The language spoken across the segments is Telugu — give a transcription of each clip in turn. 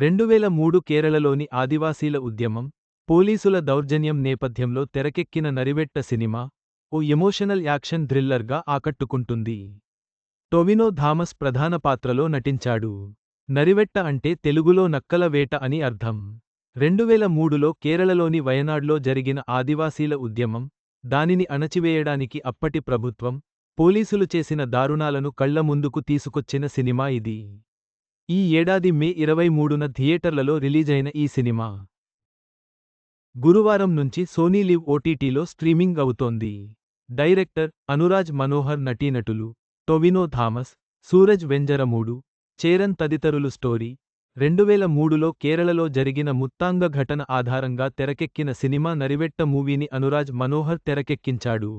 2003 కేరళలోని ఆదివాసీల ఉద్యమం, పోలీసుల దౌర్జన్యం నేపథ్యంలో తెరకెక్కిన నరివెట్ట సినిమా ఓ ఎమోషనల్ యాక్షన్ థ్రిల్లర్గా ఆకట్టుకుంటుంది. టొవినో థామస్ ప్రధాన పాత్రలో నటించాడు. నరివెట్ట అంటే తెలుగులో నక్కల వేట అని అర్థం. 2003లో కేరళలోని వయనాడ్లో జరిగిన ఆదివాసీల ఉద్యమం, దానిని అణచివేయడానికి అప్పటి ప్రభుత్వం, పోలీసులు చేసిన దారుణాలను కళ్ల ముందుకు తీసుకొచ్చిన సినిమా ఇది. ఈ ఏడాది మే 23న థియేటర్లలో రిలీజైన ఈ సినిమా గురువారం నుంచి సోనీ లివ్ ఓటీటీలో స్ట్రీమింగ్ అవుతోంది. డైరెక్టర్ అనురాజ్ మనోహర్, నటీనటులు టొవినో థామస్, సూరజ్ వెంజరమూడు, చేరన్ తదితరులు. స్టోరీ 2003లో కేరళలో జరిగిన ముత్తాంగ ఘటన ఆధారంగా తెరకెక్కిన సినిమా నరివెట్ట మూవీని అనురాజ్ మనోహర్ తెరకెక్కించాడు.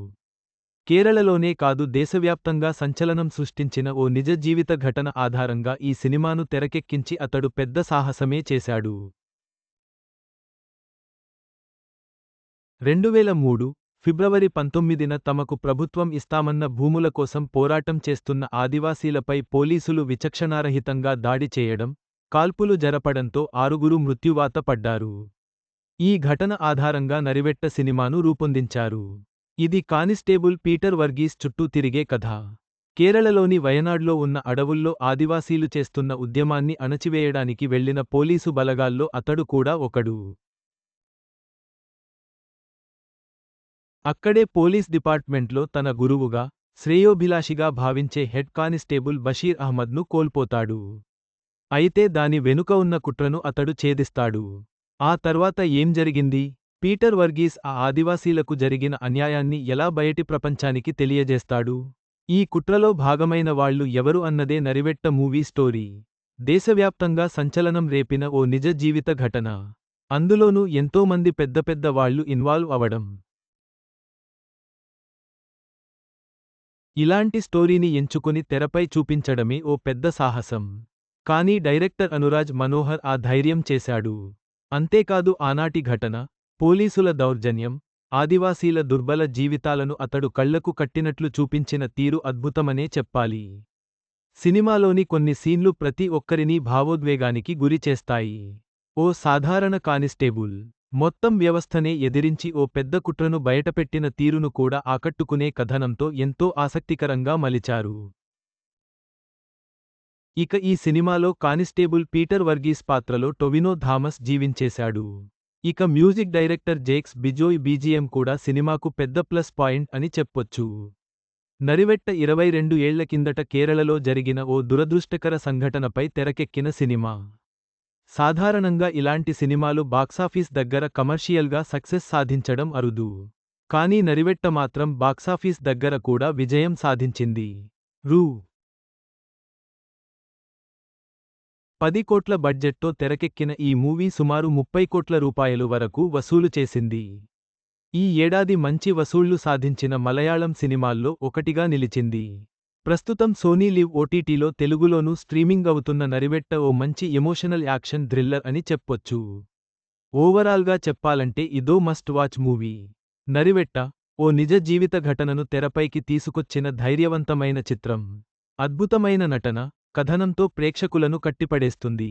కేరళలోనే కాదు దేశవ్యాప్తంగా సంచలనం సృష్టించిన ఓ నిజ జీవిత ఘటన ఆధారంగా ఈ సినిమాను తెరకెక్కించి అతడు పెద్ద సాహసమే చేశాడు. 2003 ఫిబ్రవరి 19న తమకు ప్రభుత్వం ఇస్తామన్న భూముల కోసం పోరాటం చేస్తున్న ఆదివాసీలపై పోలీసులు విచక్షణారహితంగా దాడి చేయడం, కాల్పులు జరపడంతో 6గురు మృత్యువాత పడ్డారు. ఈ ఘటన ఆధారంగా నరివెట్ట సినిమాను రూపొందించారు. ఇది కానిస్టేబుల్ పీటర్ వర్గీస్ చుట్టూ తిరిగే కథ. కేరళలోని వయనాడ్లో ఉన్న అడవుల్లో ఆదివాసీలు చేస్తున్న ఉద్యమాన్ని అణచివేయడానికి వెళ్లిన పోలీసు బలగాల్లో అతడు కూడా ఒకడు. అక్కడే పోలీస్ డిపార్ట్మెంట్లో తన గురువుగా, శ్రేయోభిలాషిగా భావించే హెడ్ కానిస్టేబుల్ బషీర్ అహ్మద్ను కోల్పోతాడు. అయితే దాని వెనుక ఉన్న కుట్రను అతడు ఛేదిస్తాడు. ఆ తర్వాత ఏం జరిగింది? పీటర్ వర్గీస్ ఆ ఆదివాసీలకు జరిగిన అన్యాయాన్ని ఎలా బయటి ప్రపంచానికి తెలియజేస్తాడు? ఈ కుట్రలో భాగమైన వాళ్లు ఎవరు అన్నదే నరివెట్ట మూవీ స్టోరీ. దేశవ్యాప్తంగా సంచలనం రేపిన ఓ నిజ జీవిత ఘటన. అందులోనూ ఎంతోమంది పెద్ద వాళ్లు ఇన్వాల్వ్ అవడం. ఇలాంటి స్టోరీని ఎంచుకుని తెరపై చూపించడమే ఓ పెద్ద సాహసం. కానీ డైరెక్టర్ అనురాజ్ మనోహర్ ఆ ధైర్యం చేశాడు. అంతేకాదు ఆనాటి ఘటన, పోలీసుల దౌర్జన్యం, ఆదివాసీల దుర్బల జీవితాలను అతడు కళ్లకు కట్టినట్లు చూపించిన తీరు అద్భుతమనే చెప్పాలి. సినిమాలోని కొన్ని సీన్లు ప్రతి ఒక్కరినీ భావోద్వేగానికి గురి చేస్తాయి. ఓ సాధారణ కానిస్టేబుల్ మొత్తం వ్యవస్థనే ఎదిరించి ఓ పెద్ద కుట్రను బయటపెట్టిన తీరును కూడా ఆకట్టుకునే కథనంతో ఎంతో ఆసక్తికరంగా మలిచారు. ఇక ఈ సినిమాలో కానిస్టేబుల్ పీటర్ వర్గీస్ పాత్రలో టొవినో థామస్ జీవించేశాడు. ఇక music director Jakes Bejoy BGM కూడా సినిమాకు పెద్ద ప్లస్ పాయింట్ అని చెప్పొచ్చు. నరివెట్ట 22 ఏళ్ల కిందట కేరళలో జరిగిన ఓ దురదృష్టకర సంఘటనపై తెరకెక్కిన సినిమా. సాధారణంగా ఇలాంటి సినిమాలు బాక్సాఫీస్ దగ్గర కమర్షియల్గా సక్సెస్ సాధించడం అరుదు. కానీ నరివెట్ట మాత్రం బాక్సాఫీస్ దగ్గర కూడా విజయం సాధించింది. రూ. 10 కోట్ల బడ్జెట్తో తెరకెక్కిన ఈ మూవీ సుమారు 30 కోట్ల రూపాయలు వరకు వసూలు చేసింది. ఈ ఏడాది మంచి వసూళ్లు సాధించిన మలయాళం సినిమాల్లో ఒకటిగా నిలిచింది. ప్రస్తుతం సోనీ లివ్ ఓటీటీలో తెలుగులోనూ స్ట్రీమింగ్ అవుతున్న నరివెట్ట ఓ మంచి ఎమోషనల్ యాక్షన్ థ్రిల్లర్ అని చెప్పొచ్చు. ఓవరాల్గా చెప్పాలంటే ఇదో మస్ట్ వాచ్ మూవీ. నరివెట్ట ఓ నిజ జీవిత ఘటనను తెరపైకి తీసుకొచ్చిన ధైర్యవంతమైన చిత్రం. అద్భుతమైన నటన, కథనంతో ప్రేక్షకులను కట్టిపడేస్తుంది.